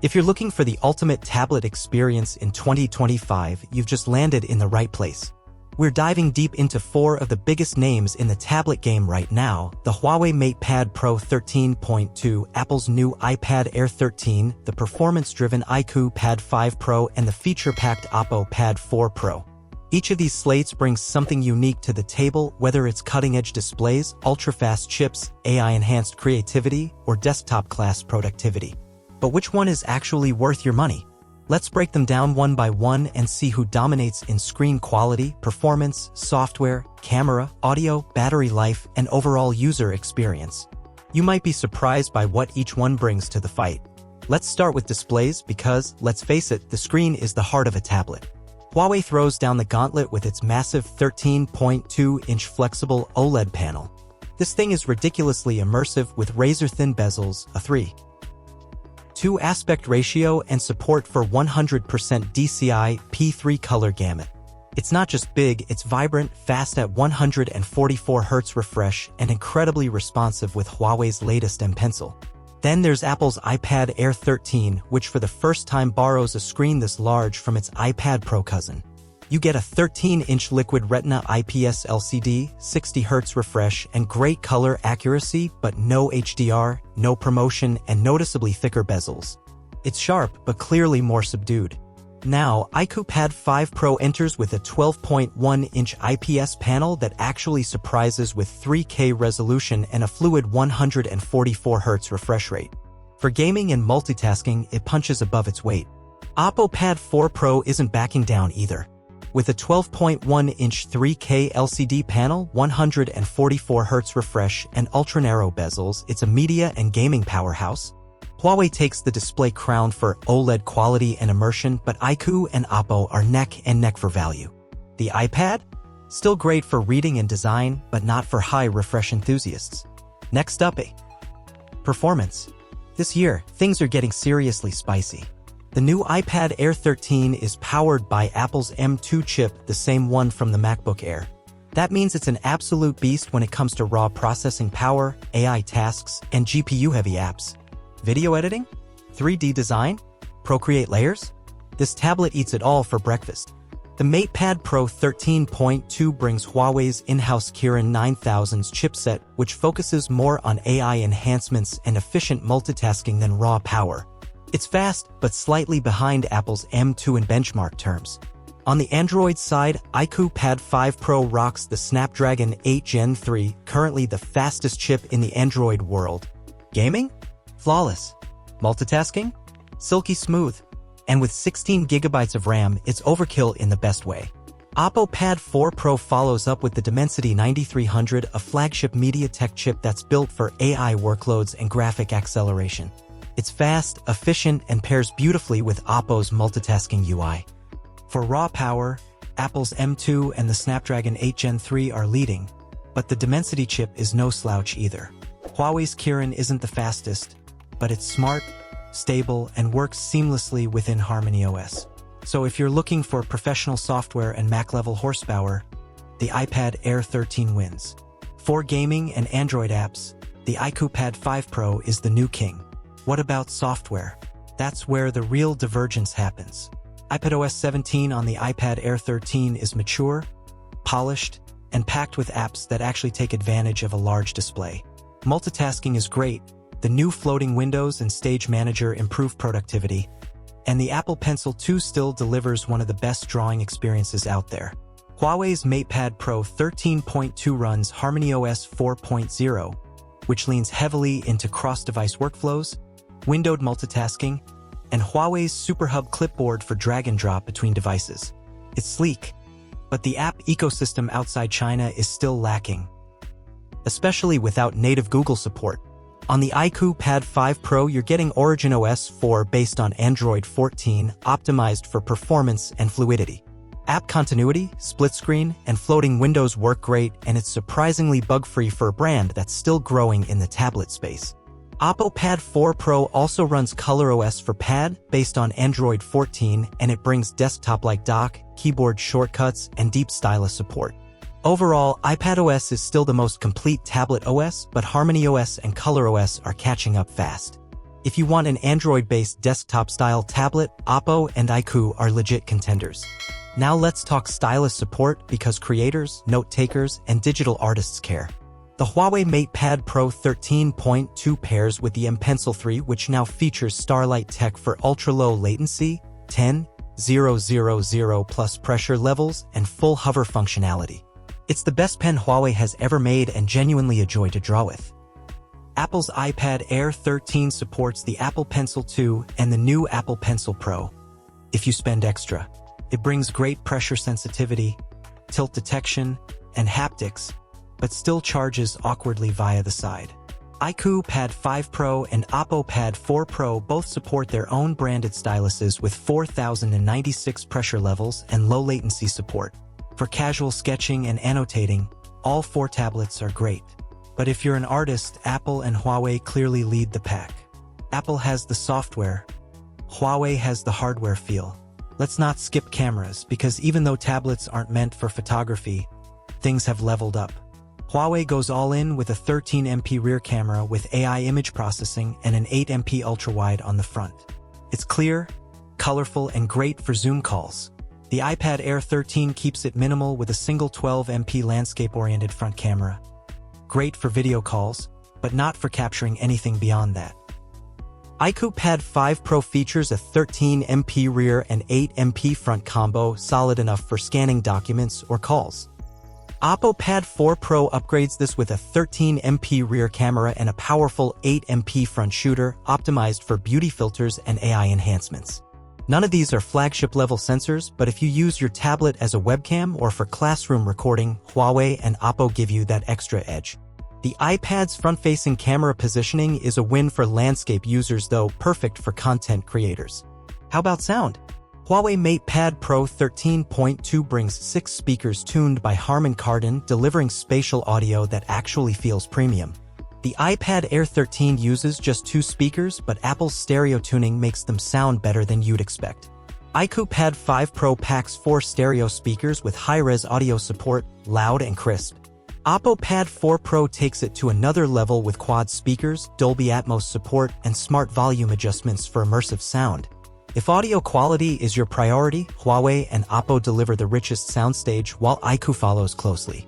If you're looking for the ultimate tablet experience in 2025, you've just landed in the right place. We're diving deep into 4 of the biggest names in the tablet game right now: the Huawei MatePad Pro 13.2, Apple's new iPad Air 13, the performance-driven iQOO Pad 5 Pro, and the feature-packed OPPO Pad 4 Pro. Each of these slates brings something unique to the table, whether it's cutting-edge displays, ultra-fast chips, AI-enhanced creativity, or desktop-class productivity. But which one is actually worth your money? Let's break them down one by one and see who dominates in screen quality, performance, software, camera, audio, battery life, and overall user experience. You might be surprised by what each one brings to the fight. Let's start with displays because, let's face it, the screen is the heart of a tablet. Huawei throws down the gauntlet with its massive 13.2-inch flexible OLED panel. This thing is ridiculously immersive with razor-thin bezels, a 3:2 aspect ratio, and support for 100% DCI P3 color gamut. It's not just big, it's vibrant, fast at 144 Hz refresh, and incredibly responsive with Huawei's latest M Pencil. Then there's Apple's iPad Air 13, which for the first time borrows a screen this large from its iPad Pro cousin. You get a 13-inch liquid retina IPS LCD, 60 Hz refresh, and great color accuracy, but no HDR, no promotion, and noticeably thicker bezels. It's sharp, but clearly more subdued. Now, iQOO Pad 5 Pro enters with a 12.1-inch IPS panel that actually surprises with 3K resolution and a fluid 144 Hz refresh rate. For gaming and multitasking, it punches above its weight. OPPO Pad 4 Pro isn't backing down either. With a 12.1-inch 3K LCD panel, 144 Hz refresh, and ultra-narrow bezels, it's a media and gaming powerhouse. Huawei takes the display crown for OLED quality and immersion, but iQOO and OPPO are neck and neck for value. The iPad? Still great for reading and design, but not for high refresh enthusiasts. Next up, performance. This year, things are getting seriously spicy. The new iPad Air 13 is powered by Apple's M2 chip, the same one from the MacBook Air. That means it's an absolute beast when it comes to raw processing power, AI tasks, and GPU-heavy apps. Video editing? 3D design? Procreate layers? This tablet eats it all for breakfast. The MatePad Pro 13.2 brings Huawei's in-house Kirin 9000's chipset, which focuses more on AI enhancements and efficient multitasking than raw power. It's fast, but slightly behind Apple's M2 in benchmark terms. On the Android side, iQOO Pad 5 Pro rocks the Snapdragon 8 Gen 3, currently the fastest chip in the Android world. Gaming? Flawless. Multitasking? Silky smooth. And with 16 GB of RAM, it's overkill in the best way. OPPO Pad 4 Pro follows up with the Dimensity 9300, a flagship MediaTek chip that's built for AI workloads and graphic acceleration. It's fast, efficient, and pairs beautifully with OPPO's multitasking UI. For raw power, Apple's M2 and the Snapdragon 8 Gen 3 are leading, but the Dimensity chip is no slouch either. Huawei's Kirin isn't the fastest, but it's smart, stable, and works seamlessly within Harmony OS. So if you're looking for professional software and Mac-level horsepower, the iPad Air 13 wins. For gaming and Android apps, the iQOO Pad 5 Pro is the new king. What about software? That's where the real divergence happens. iPadOS 17 on the iPad Air 13 is mature, polished, and packed with apps that actually take advantage of a large display. Multitasking is great. The new floating windows and Stage Manager improve productivity, and the Apple Pencil 2 still delivers one of the best drawing experiences out there. Huawei's MatePad Pro 13.2 runs Harmony OS 4.0, which leans heavily into cross-device workflows, windowed multitasking, and Huawei's SuperHub clipboard for drag and drop between devices. It's sleek, but the app ecosystem outside China is still lacking, especially without native Google support. On the iQOO Pad 5 Pro, you're getting Origin OS 4 based on Android 14, optimized for performance and fluidity. App continuity, split screen, and floating windows work great, and it's surprisingly bug-free for a brand that's still growing in the tablet space. OPPO Pad 4 Pro also runs ColorOS for Pad based on Android 14, and it brings desktop-like dock, keyboard shortcuts, and deep stylus support. Overall, iPadOS is still the most complete tablet OS, but Harmony OS and ColorOS are catching up fast. If you want an Android-based desktop-style tablet, OPPO and iQOO are legit contenders. Now let's talk stylus support because creators, note-takers, and digital artists care. The Huawei MatePad Pro 13.2 pairs with the M Pencil 3, which now features Starlight tech for ultra-low latency, 10,000 plus pressure levels, and full hover functionality. It's the best pen Huawei has ever made and genuinely a joy to draw with. Apple's iPad Air 13 supports the Apple Pencil 2 and the new Apple Pencil Pro. If you spend extra, it brings great pressure sensitivity, tilt detection, and haptics, but still charges awkwardly via the side. iQOO Pad 5 Pro and OPPO Pad 4 Pro both support their own branded styluses with 4096 pressure levels and low latency support. For casual sketching and annotating, all 4 tablets are great. But if you're an artist, Apple and Huawei clearly lead the pack. Apple has the software, Huawei has the hardware feel. Let's not skip cameras because even though tablets aren't meant for photography, things have leveled up. Huawei goes all in with a 13MP rear camera with AI image processing and an 8MP ultra-wide on the front. It's clear, colorful, and great for Zoom calls. The iPad Air 13 keeps it minimal with a single 12MP landscape-oriented front camera. Great for video calls, but not for capturing anything beyond that. iQOO Pad 5 Pro features a 13MP rear and 8MP front combo, solid enough for scanning documents or calls. OPPO Pad 4 Pro upgrades this with a 13MP rear camera and a powerful 8MP front shooter, optimized for beauty filters and AI enhancements. None of these are flagship-level sensors, but if you use your tablet as a webcam or for classroom recording, Huawei and OPPO give you that extra edge. The iPad's front-facing camera positioning is a win for landscape users, though perfect for content creators. How about sound? Huawei MatePad Pro 13.2 brings 6 speakers tuned by Harman Kardon, delivering spatial audio that actually feels premium. The iPad Air 13 uses just 2 speakers, but Apple's stereo tuning makes them sound better than you'd expect. iQOO Pad 5 Pro packs 4 stereo speakers with high-res audio support, loud and crisp. OPPO Pad 4 Pro takes it to another level with quad speakers, Dolby Atmos support, and smart volume adjustments for immersive sound. If audio quality is your priority, Huawei and OPPO deliver the richest soundstage while iQOO follows closely.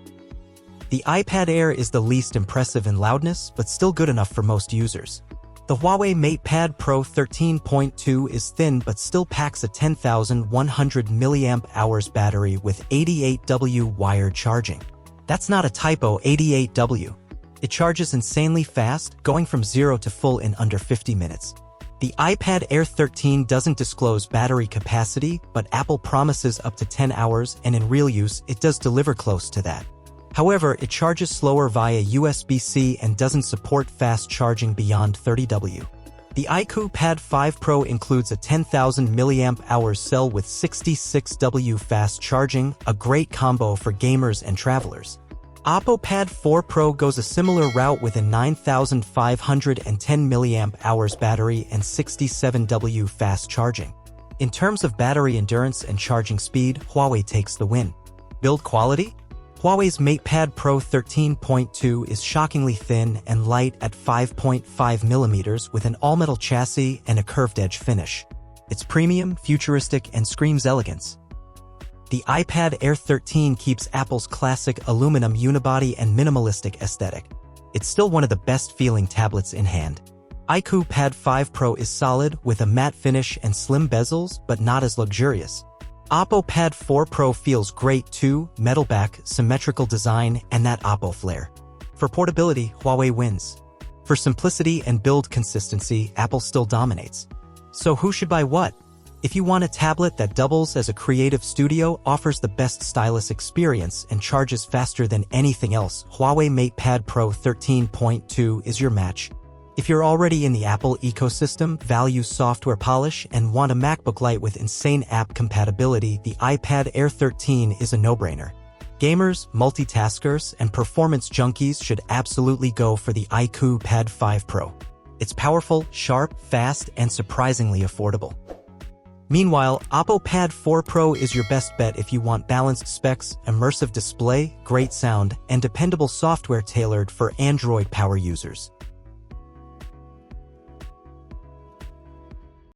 The iPad Air is the least impressive in loudness, but still good enough for most users. The Huawei MatePad Pro 13.2 is thin but still packs a 10,100 mAh battery with 88W wired charging. That's not a typo, 88W. It charges insanely fast, going from 0 to full in under 50 minutes. The iPad Air 13 doesn't disclose battery capacity, but Apple promises up to 10 hours, and in real use, it does deliver close to that. However, it charges slower via USB-C and doesn't support fast charging beyond 30W. The iQOO Pad 5 Pro includes a 10,000 mAh cell with 66W fast charging, a great combo for gamers and travelers. OPPO Pad 4 Pro goes a similar route with a 9,510 mAh battery and 67W fast charging. In terms of battery endurance and charging speed, Huawei takes the win. Build quality? Huawei's MatePad Pro 13.2 is shockingly thin and light at 5.5mm with an all-metal chassis and a curved-edge finish. It's premium, futuristic, and screams elegance. The iPad Air 13 keeps Apple's classic aluminum unibody and minimalistic aesthetic. It's still one of the best-feeling tablets in hand. iQOO Pad 5 Pro is solid with a matte finish and slim bezels, but not as luxurious. OPPO Pad 4 Pro feels great too, metal back, symmetrical design, and that OPPO flair. For portability, Huawei wins. For simplicity and build consistency, Apple still dominates. So who should buy what? If you want a tablet that doubles as a creative studio, offers the best stylus experience, and charges faster than anything else, Huawei MatePad Pro 13.2 is your match. If you're already in the Apple ecosystem, value software polish, and want a MacBook Lite with insane app compatibility, the iPad Air 13 is a no-brainer. Gamers, multitaskers, and performance junkies should absolutely go for the iQOO Pad 5 Pro. It's powerful, sharp, fast, and surprisingly affordable. Meanwhile, OPPO Pad 4 Pro is your best bet if you want balanced specs, immersive display, great sound, and dependable software tailored for Android power users.